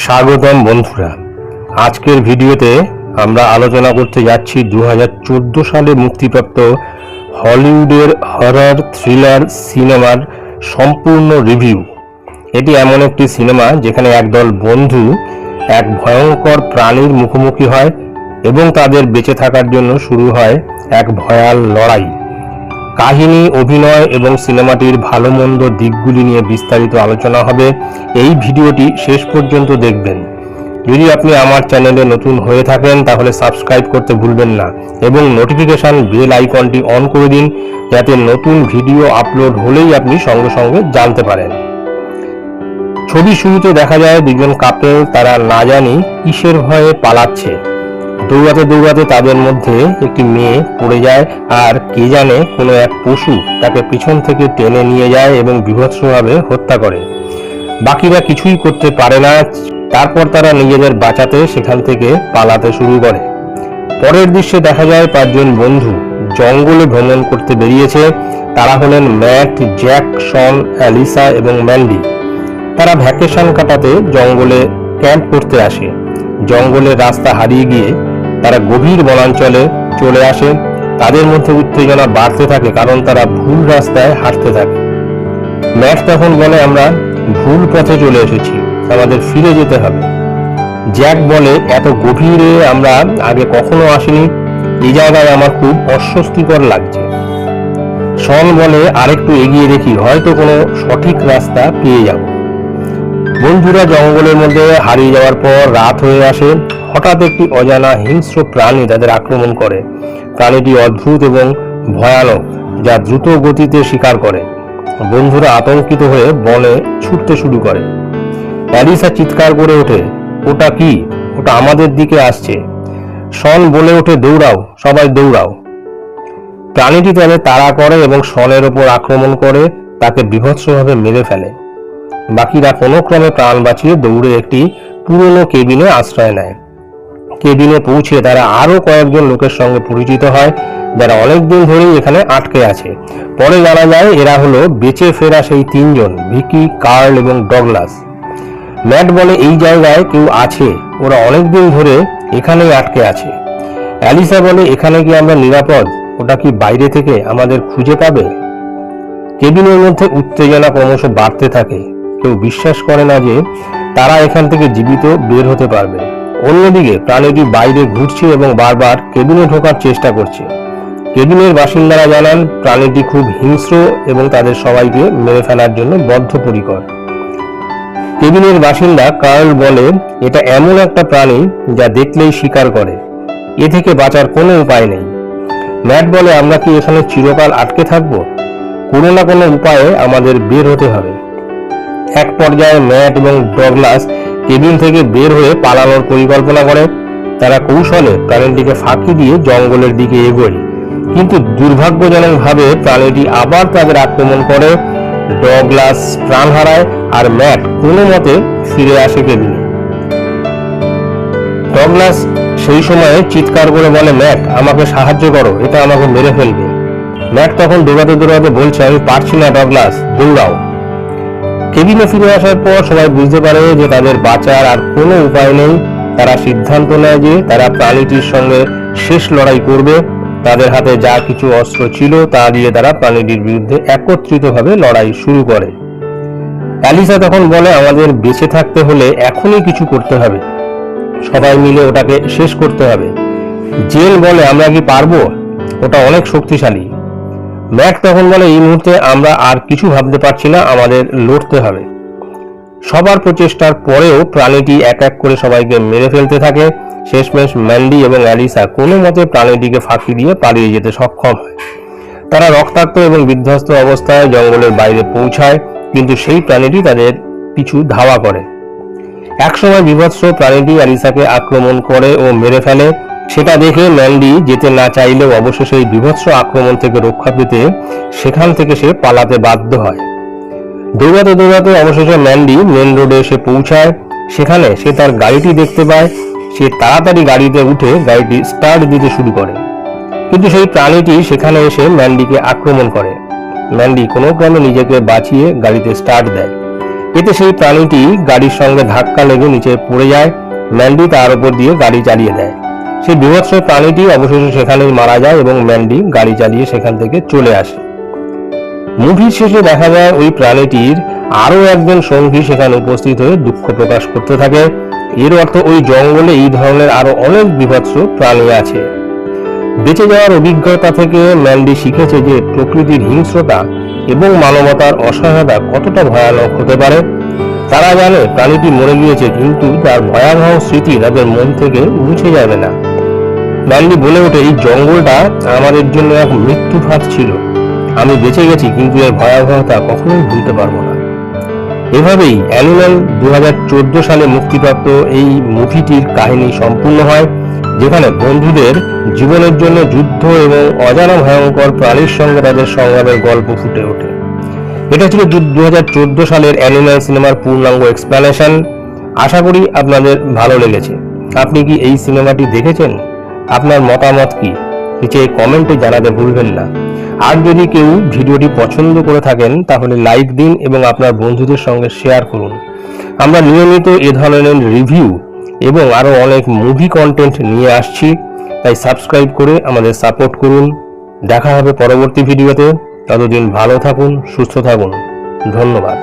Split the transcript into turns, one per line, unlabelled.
স্বাগতম বন্ধুরা, আজকের ভিডিওতে আমরা আলোচনা করতে যাচ্ছি 2014 সালে মুক্তিপ্রাপ্ত হলিউডের হরর থ্রিলার সিনেমার সম্পূর্ণ রিভিউ। এটি এমন একটি সিনেমা যেখানে একদল বন্ধু এক ভয়ঙ্কর প্রাণীর মুখোমুখি হয় এবং তাদের বেঁচে থাকার জন্য শুরু হয় এক ভয়াল লড়াই। কাহিনী, অভিনয় এবং সিনেমাটির ভালো মন্দ দিকগুলি নিয়ে বিস্তারিত আলোচনা হবে। এই ভিডিওটি শেষ পর্যন্ত দেখবেন। যদি আপনি আমার চ্যানেলে নতুন হয়ে থাকেন তাহলে সাবস্ক্রাইব করতে ভুলবেন না এবং নোটিফিকেশন বেল আইকনটি অন করে দিন, যাতে নতুন ভিডিও আপলোড হলেই আপনি সঙ্গে সঙ্গে জানতে পারেন। ছবি শুরুতে দেখা যায় দুজন কাপল, তারা না জানি কিসের ভয়ে পালাচ্ছে। দৌড়াতে দৌড়াতে তাদের মধ্যে একটি মেয়ে পড়ে যায়, আর কে জানে কোনো এক পশু তাকে পিছন থেকে টেনে নিয়ে যায় এবং বীভৎসভাবে হত্যা করে। বাকিরা কিছুই করতে পারে না। তারপর তারা নিজেদের বাঁচাতে সেখান থেকে পালাতে শুরু করে। পরের দৃশ্যে দেখা যায় 5 জন বন্ধু জঙ্গলে ভ্রমণ করতে বেরিয়েছে। তারা হলেন ম্যাট, জ্যাক, শন, অ্যালিসা এবং ম্যান্ডি। তারা ভ্যাকেশন কাটাতে জঙ্গলে ক্যাম্প করতে আসে। জঙ্গলের রাস্তা হারিয়ে গিয়ে তারা গভীর বনাঞ্চলে চলে আসে। তাদের মধ্যে উত্তেজনা বাড়তে থাকে কারণ তারা ভুল রাস্তায় হাঁটতে থাকে। ম্যাট তখন বলে, আমরা ভুল পথে চলে এসেছি, আমাদের ফিরে যেতে হবে। জ্যাক বলে, এত গভীরে আমরা আগে কখনো আসিনি, এই জায়গায় আমার খুব অস্বস্তিকর লাগছে। শন বলে, আরেকটু এগিয়ে দেখি, হয়তো কোনো সঠিক রাস্তা পেয়ে যাব। বন্ধুরা জঙ্গলের মধ্যে হারিয়ে যাওয়ার পর রাত হয়ে আসে। হঠাৎ একটি অজানা হিংস্র প্রাণী তাদের আক্রমণ করে। প্রাণীটি অদ্ভুত এবং ভয়ানক, যা দ্রুত গতিতে শিকার করে। বন্ধুরা আতঙ্কিত হয়ে বনে ছুটতে শুরু করে। অ্যালিসা চিৎকার করে ওঠে, ওটা কি? ওটা আমাদের দিকে আসছে। শন বলে ওঠে, দৌড়াও, সবাই দৌড়াও। প্রাণীটি তাদের তাড়া করে এবং শনের ওপর আক্রমণ করে তাকে বীভৎসভাবে মেরে ফেলে। বাকিরা কোনো ক্রমে প্রাণ বাঁচিয়ে দৌড়ে একটি পুরনো কেবিনে আশ্রয় নেয়। কেবিনে পৌঁছে তারা আরো কয়েকজন লোকের সঙ্গে পরিচিত হয়, যারা অনেকদিন ধরেই এখানে আটকে আছে। পরে জানা যায় এরা হলো বেঁচে ফেরা সেই 3 জন, ভিকি, কার্ল এবং ডগলাস। ম্যাট বলে, এই জায়গায় কেউ আছে, ওরা অনেকদিন ধরে এখানেই আটকে আছে। অ্যালিসা বলে, এখানে কি আমরা নিরাপদ? ওটা কি বাইরে থেকে আমাদের খুঁজে পাবে? কেবিনের মধ্যে উত্তেজনা ক্রমশ বাড়তে থাকে। কেউ বিশ্বাস করে না যে তারা এখান থেকে জীবিত বের হতে পারবে। অন্যদিকে প্রাণীটি বাইরে ঘুরছে এবং বারবার কেবিনে ঢোকার চেষ্টা করছে। কেবিনের বাসিন্দারা জানান প্রাণীটি খুব হিংস্র এবং তাদের সবাইকে মেরে ফেলার জন্য বদ্ধপরিকর। কেবিনের বাসিন্দা কার্ল বলে, এটা এমন একটা প্রাণী যা দেখলেই শিকার করে, এ থেকে বাঁচার কোনো উপায় নেই। ম্যাট বলে, আমরা কি এখানে চিরকাল আটকে থাকবো? কোনো না কোনো উপায়ে আমাদের বের হতে হবে। এক পর্যায়ে ম্যাট এবং ডগলাস কেবিন থেকে বের হয়ে পালানোর পরিকল্পনা করে। তারা কৌশলে প্রাণীটিকে ফাঁকি দিয়ে জঙ্গলের দিকে এগোয়, কিন্তু দুর্ভাগ্যজনকভাবে প্রাণীটি আবার তাদের আক্রমণ করে। ডগলাস প্রাণ হারায় আর ম্যাট কোনো মতে ফিরে আসে কেবিনে। ডগলাস সেই সময়ে চিৎকার করে বলে, ম্যাট, আমাকে সাহায্য করো, এটা আমাকে মেরে ফেলবে। ম্যাট তখন দৌড়াতে দৌড়াতে বলছে, আমি পারছি না ডগলাস, দৌড়াও। কেবিনে ফিরে আসার পর সবাই বুঝতে পারে যে তাদের বাঁচার আর কোনো উপায় নেই। তারা সিদ্ধান্ত নেয় যে তারা প্রাণীটির সঙ্গে শেষ লড়াই করবে। তাদের হাতে যা কিছু অস্ত্র ছিল তা দিয়ে তারা প্রাণীটির বিরুদ্ধে একত্রিতভাবে লড়াই শুরু করে। অ্যালিসা তখন বলে, আমাদের বেঁচে থাকতে হলে এখনই কিছু করতে হবে, সবাই মিলে ওটাকে শেষ করতে হবে। জেন বলে, আমরা কি পারবো? ওটা অনেক শক্তিশালী। ম্যাট তখন বলে, এই মুহূর্তে আমরা আর কিছু ভাবতে পারছি না, আমাদের লড়তে হবে। সবার প্রচেষ্টার পরেও প্রাণীটি এক এক করে সবাইকে মেরে ফেলতে থাকে। শেষমেশ ম্যান্ডি এবং অ্যালিসা কোনো মতে প্রাণীটিকে ফাঁকি দিয়ে পালিয়ে যেতে সক্ষম হয়। তারা রক্তাক্ত এবং বিধ্বস্ত অবস্থায় জঙ্গলের বাইরে পৌঁছায়, কিন্তু সেই প্রাণীটি তাদের পিছু ধাওয়া করে। একসময় বিভৎস প্রাণীটি অ্যালিসাকে আক্রমণ করে ও মেরে ফেলে। সেটা দেখে ম্যান্ডি যেতে না চাইলেও অবশেষে এই বিভৎস আক্রমণ থেকে রক্ষা পেতে সেখান থেকে সে পালাতে বাধ্য হয়। দৌড়াতে দৌড়াতে অবশেষে ম্যান্ডি মেন রোডে এসে পৌঁছায়। সেখানে সে তার গাড়িটি দেখতে পায়। সে তাড়াতাড়ি গাড়িতে উঠে গাড়িটি স্টার্ট দিতে শুরু করে, কিন্তু সেই প্রাণীটি সেখানে এসে ম্যান্ডিকে আক্রমণ করে। ম্যান্ডি কোনো ক্রমে নিজেকে বাঁচিয়ে গাড়িতে স্টার্ট দেয়। এতে সেই প্রাণীটি গাড়ির সঙ্গে ধাক্কা লেগে নিচে পড়ে যায়। ম্যান্ডি তার উপর দিয়ে গাড়ি চালিয়ে দেয়। সেই বীভৎস প্রাণীটি অবশেষে সেখানেই মারা যায় এবং ম্যান্ডি গাড়ি চালিয়ে সেখান থেকে চলে আসে। মুভির শেষে দেখা যায় ওই প্রাণীটির আরো একজন সঙ্গী সেখানে উপস্থিত হয়ে দুঃখ প্রকাশ করতে থাকে। এর অর্থ ওই জঙ্গলে এই ধরনের আরো অনেক বীভৎস প্রাণী আছে। বেঁচে যাওয়ার অভিজ্ঞতা থেকে ম্যান্ডি শিখেছে যে প্রকৃতির হিংস্রতা এবং মানবতার অসহায়তা কতটা ভয়ানক হতে পারে। তারা জানে প্রাণীটি মরে গিয়েছে, কিন্তু তার ভয়াবহ স্মৃতি তাদের মন থেকে মুছে যাবে না। ম্যান্ডি বলে ওঠে, এই জঙ্গলটা আমাদের জন্য এক মৃত্যু ফাঁদ ছিল। আমি বেঁচে গেছি, কিন্তু এর ভয়াবহতা কখনোই ভুলতে পারবো না। এভাবেই অ্যানিমাল 2014 সালে মুক্তিপ্রাপ্ত এই মুভিটির কাহিনী সম্পূর্ণ হয়, যেখানে বন্ধুদের জীবনের জন্য যুদ্ধ এবং অজানা ভয়ঙ্কর প্রাণীর সঙ্গে তাদের সংগ্রামের গল্প ফুটে ওঠে। এটা ছিল 2014 সালের অ্যানিমাল সিনেমার পূর্ণাঙ্গ এক্সপ্লানেশন। আশা করি আপনাদের ভালো লেগেছে। আপনি কি এই সিনেমাটি দেখেছেন? আপনার মতামত কি নিচে কমেন্টে জানাতে ভুলবেন না। আর যদি কেউ ভিডিওটি পছন্দ করে থাকেন তাহলে লাইক দিন এবং আপনার বন্ধুদের সঙ্গে শেয়ার করুন। আমরা নিয়মিত এ ধরনের রিভিউ এবং আরো অনেক মুভি কন্টেন্ট নিয়ে আসছি, তাই সাবস্ক্রাইব করে আমাদের সাপোর্ট করুন। দেখা হবে পরবর্তী ভিডিওতে। ততদিন ভালো থাকুন, সুস্থ থাকুন। ধন্যবাদ।